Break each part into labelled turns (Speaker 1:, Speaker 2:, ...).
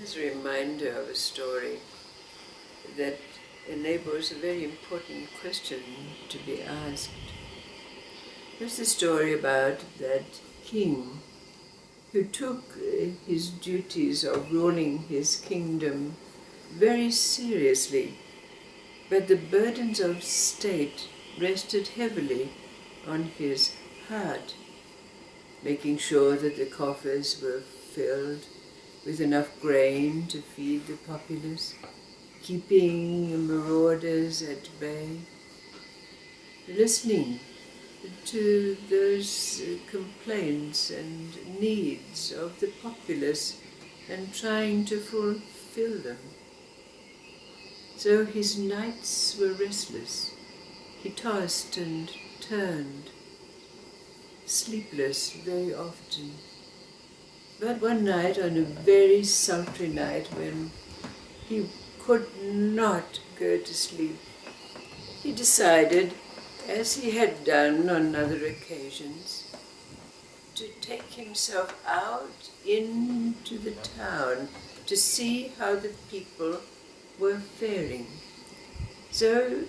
Speaker 1: As a reminder of a story that enables a very important question to be asked. There's a story about that king who took his duties of ruling his kingdom very seriously, but the burdens of state rested heavily on his heart, making sure that the coffers were filled with enough grain to feed the populace, keeping marauders at bay, listening to those complaints and needs of the populace and trying to fulfill them. So his nights were restless. He tossed and turned, sleepless very often. But one night, on a very sultry night when he could not go to sleep, he decided, as he had done on other occasions, to take himself out into the town to see how the people were faring. So,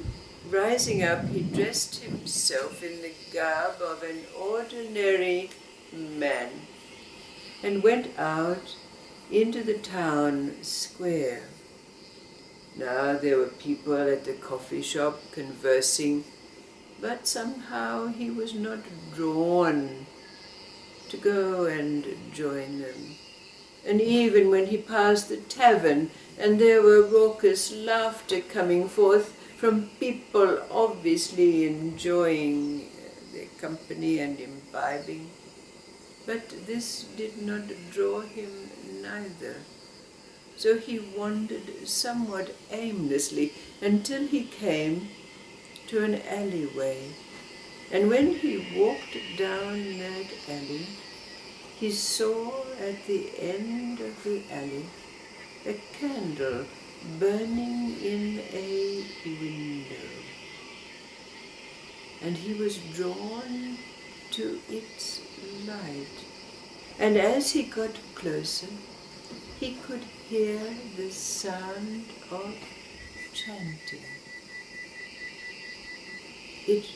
Speaker 1: rising up, he dressed himself in the garb of an ordinary man and went out into the town square. Now there were people at the coffee shop conversing, but somehow he was not drawn to go and join them. And even when he passed the tavern and there were raucous laughter coming forth from people obviously enjoying their company and imbibing, but this did not draw him neither. So he wandered somewhat aimlessly until he came to an alleyway. And when he walked down that alley, he saw at the end of the alley a candle burning in a window. And he was drawn to its light. And as he got closer, he could hear the sound of chanting. It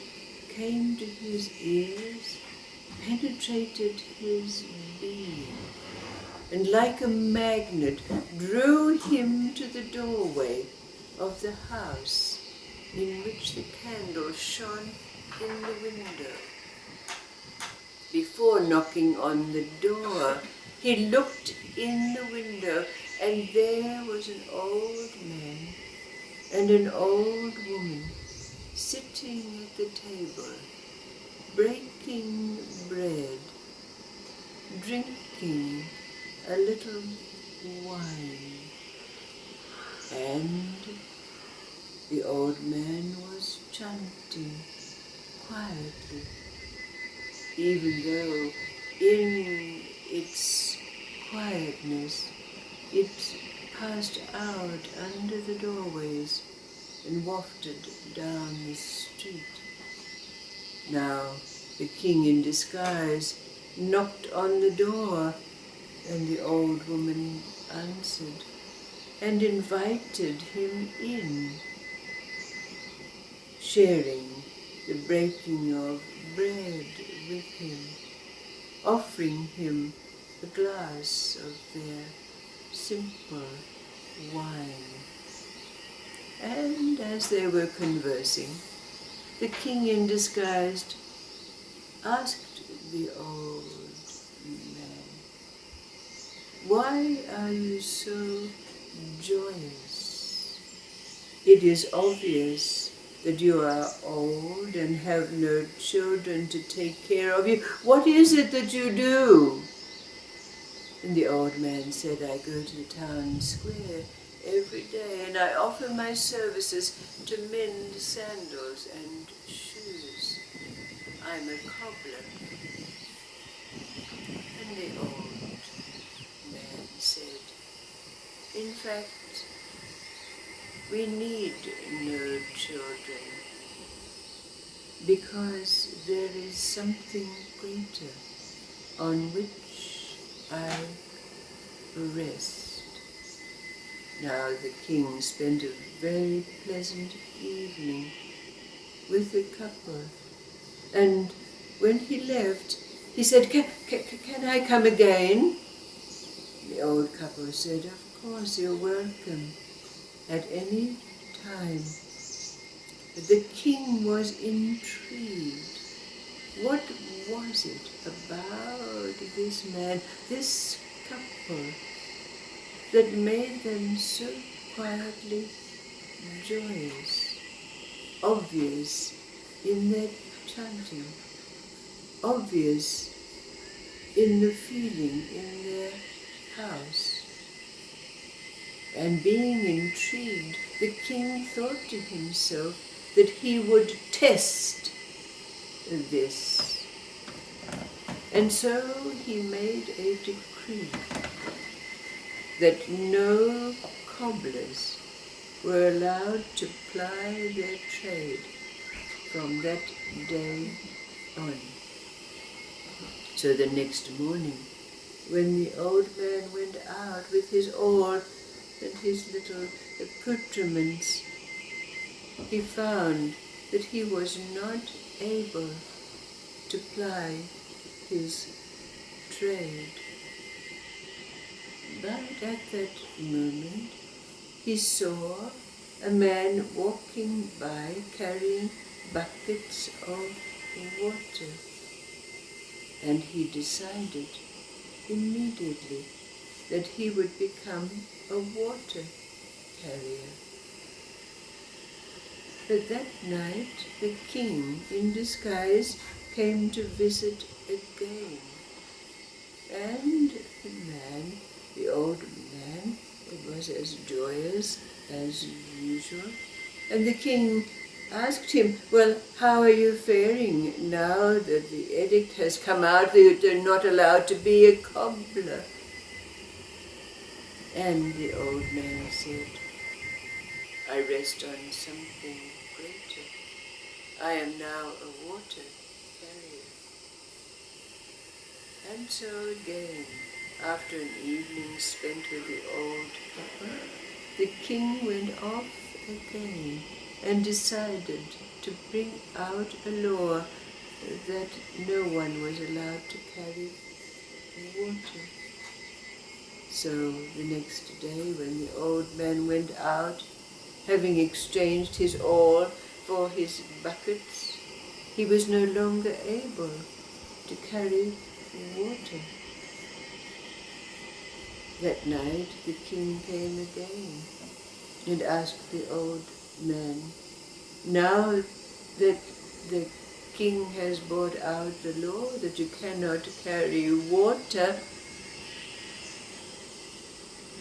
Speaker 1: came to his ears, penetrated his being, and like a magnet drew him to the doorway of the house in which the candle shone in the window. Before knocking on the door, he looked in the window, and there was an old man and an old woman sitting at the table, breaking bread, drinking a little wine. And the old man was chanting quietly, even though in its quietness it passed out under the doorways and wafted down the street. Now the king in disguise knocked on the door, and the old woman answered and invited him in, sharing the breaking of bread with him, offering him a glass of their simple wine. And as they were conversing, the king in disguise asked the old man, "Why are you so joyous? It is obvious that you are old and have no children to take care of you. What is it that you do?" And the old man said, "I go to the town square every day, and I offer my services to mend sandals and shoes. I'm a cobbler." And the old man said, "In fact, we need no children, because there is something greater on which I rest." Now the king spent a very pleasant evening with the couple, and when he left, he said, can I come again? The old couple said, of course, you're welcome, at any time. But the king was intrigued. What was it about this man, this couple, that made them so quietly joyous, obvious in their chanting, obvious in the feeling in their house? And being intrigued, the king thought to himself that he would test this. And so he made a decree that no cobblers were allowed to ply their trade from that day on. So the next morning, when the old man went out with his oar and his little accoutrements, he found that he was not able to ply his trade. But at that moment, he saw a man walking by carrying buckets of water, and he decided immediately that he would become a water carrier. But that night the king, in disguise, came to visit again. And the old man, was as joyous as usual. And the king asked him, well, how are you faring now that the edict has come out that you're not allowed to be a cobbler? And the old man said, I rest on something greater. I am now a water carrier. And so again, after an evening spent with the old couple, the king went off again and decided to bring out a law that no one was allowed to carry water. So the next day, when the old man went out, having exchanged his oar for his buckets, he was no longer able to carry water. That night the king came again and asked the old man, now that the king has brought out the law that you cannot carry water,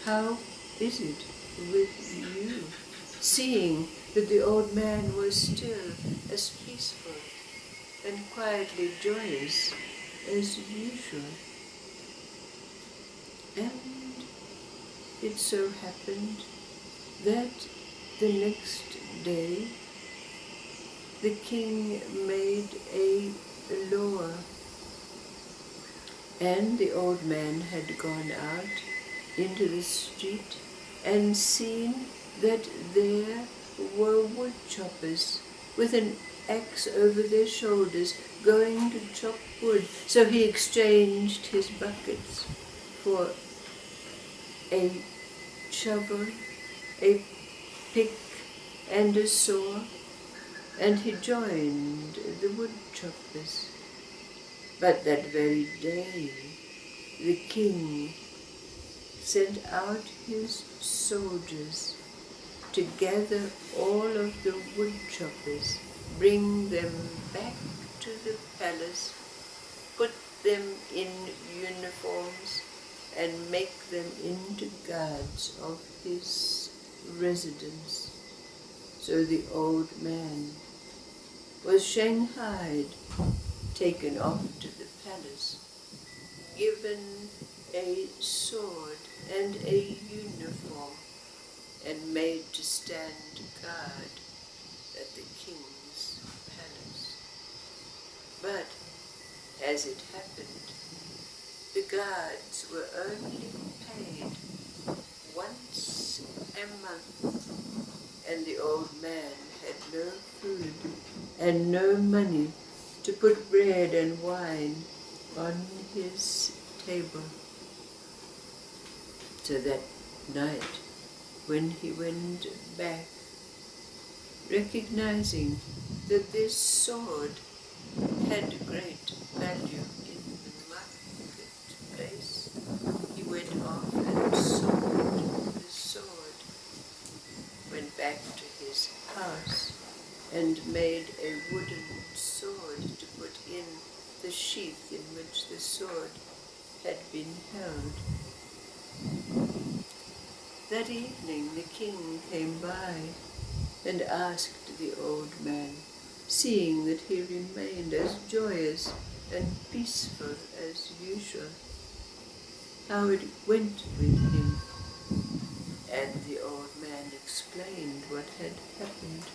Speaker 1: how is it with you? Seeing that the old man was still as peaceful and quietly joyous as usual. And it so happened that the next day the king made a law, and the old man had gone out into the street and seen that there were wood choppers with an axe over their shoulders going to chop wood. So he exchanged his buckets for a shovel, a pick and a saw, and he joined the wood choppers. But that very day the king sent out his soldiers to gather all of the wood choppers, bring them back to the palace, put them in uniforms, and make them into guards of his residence. So the old man was shanghaied, taken off to the palace, given a sword and a uniform, and made to stand guard at the king's palace. But, as it happened, the guards were only paid once a month, and the old man had no food and no money to put bread and wine on his table. So that night, when he went back, recognizing that this sword had great value in the marketplace, he went off and sold the sword, went back to his house, and made a wooden sword to put in the sheath in which the sword had been held. That evening the king came by and asked the old man, seeing that he remained as joyous and peaceful as usual, how it went with him. And the old man explained what had happened.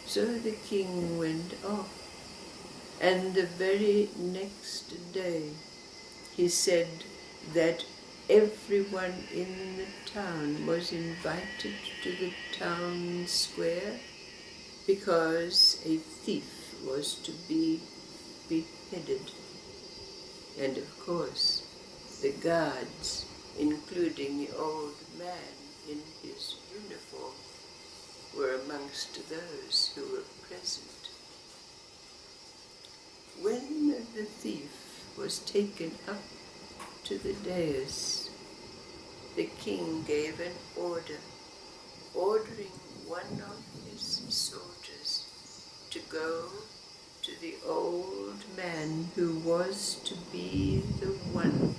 Speaker 1: So the king went off, and the very next day he said that everyone in the town was invited to the town square because a thief was to be beheaded. And of course, the guards, including the old man in his uniform, were amongst those who were present. When the thief was taken up to the dais, the king gave an order, ordering one of his soldiers to go to the old man who was to be the one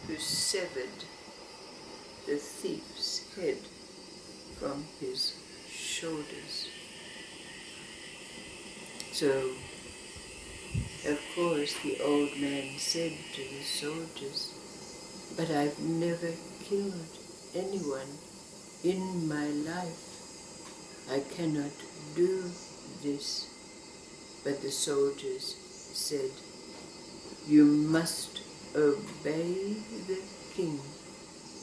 Speaker 1: who severed the thief's head from his shoulders. So, of course, the old man said to the soldiers, "But I've never killed anyone in my life. I cannot do this." But the soldiers said, "You must obey the king.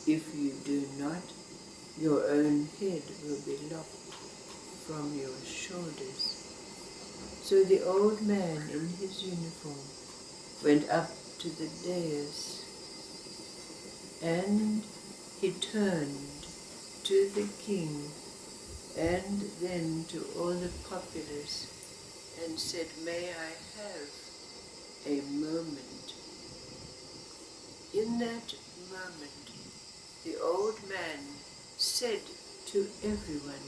Speaker 1: If you do not, your own head will be lopped from your shoulders." So the old man in his uniform went up to the dais, and he turned to the king and then to all the populace and said, "May I have a moment?" In that moment, the old man said to everyone,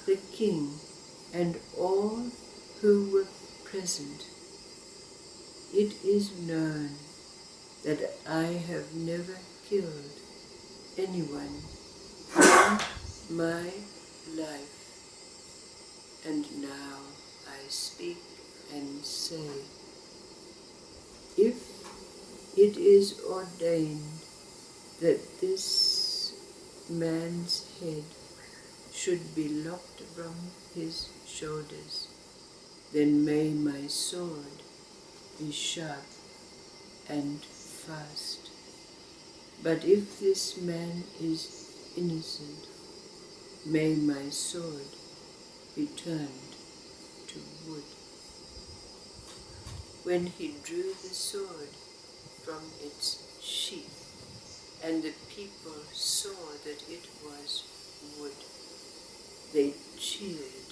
Speaker 1: the king and all who were present, "It is known that I have never killed anyone in my life, and now I speak and say, if it is ordained that this man's head should be lopped from his shoulders, then may my sword be sharp and fast. But if this man is innocent, may my sword be turned to wood." When he drew the sword from its sheath, and the people saw that it was wood, they cheered,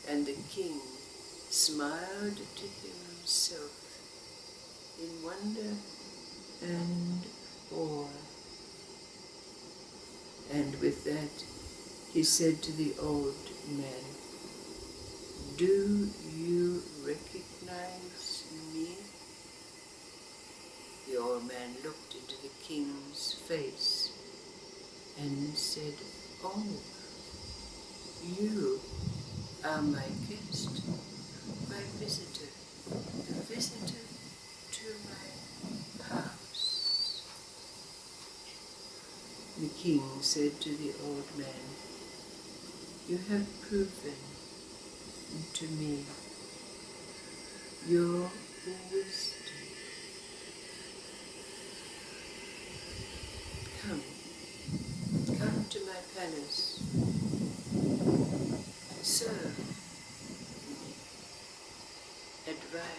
Speaker 1: and the king smiled to himself in wonder and awe. And with that, he said to the old man, "Do you recognize me?" The old man looked into the king's face and said, "Oh, you are my guest, my visitor, a visitor to my house." The king said to the old man, "You have proven to me your wisdom. Come,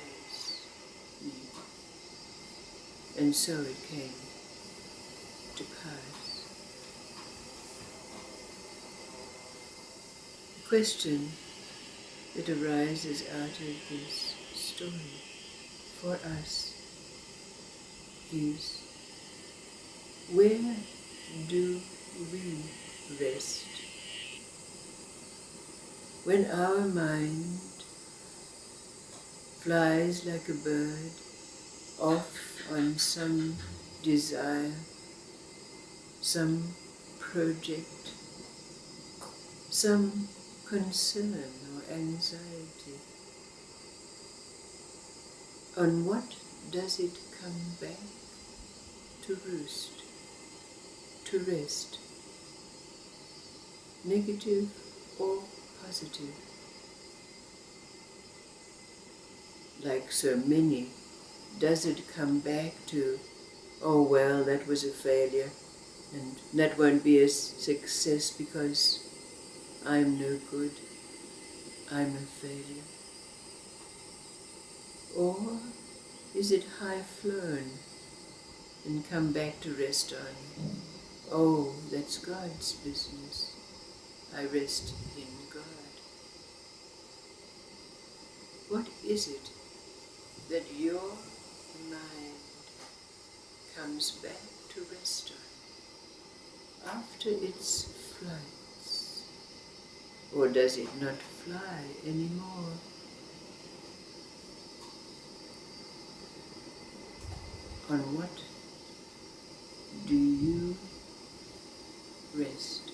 Speaker 1: rise me. And so it came to pass. The question that arises out of this story for us is, where do we rest when our mind flies like a bird off on some desire, some project, some concern or anxiety? On what does it come back to roost, to rest? Negative or positive? Like so many, does it come back to, oh well, that was a failure, and that won't be a success because I'm no good, I'm a failure? Or is it high flown and come back to rest on, oh, that's God's business, I rest in God? What is it that your mind comes back to rest on after its flights? Or does it not fly anymore? On what do you rest?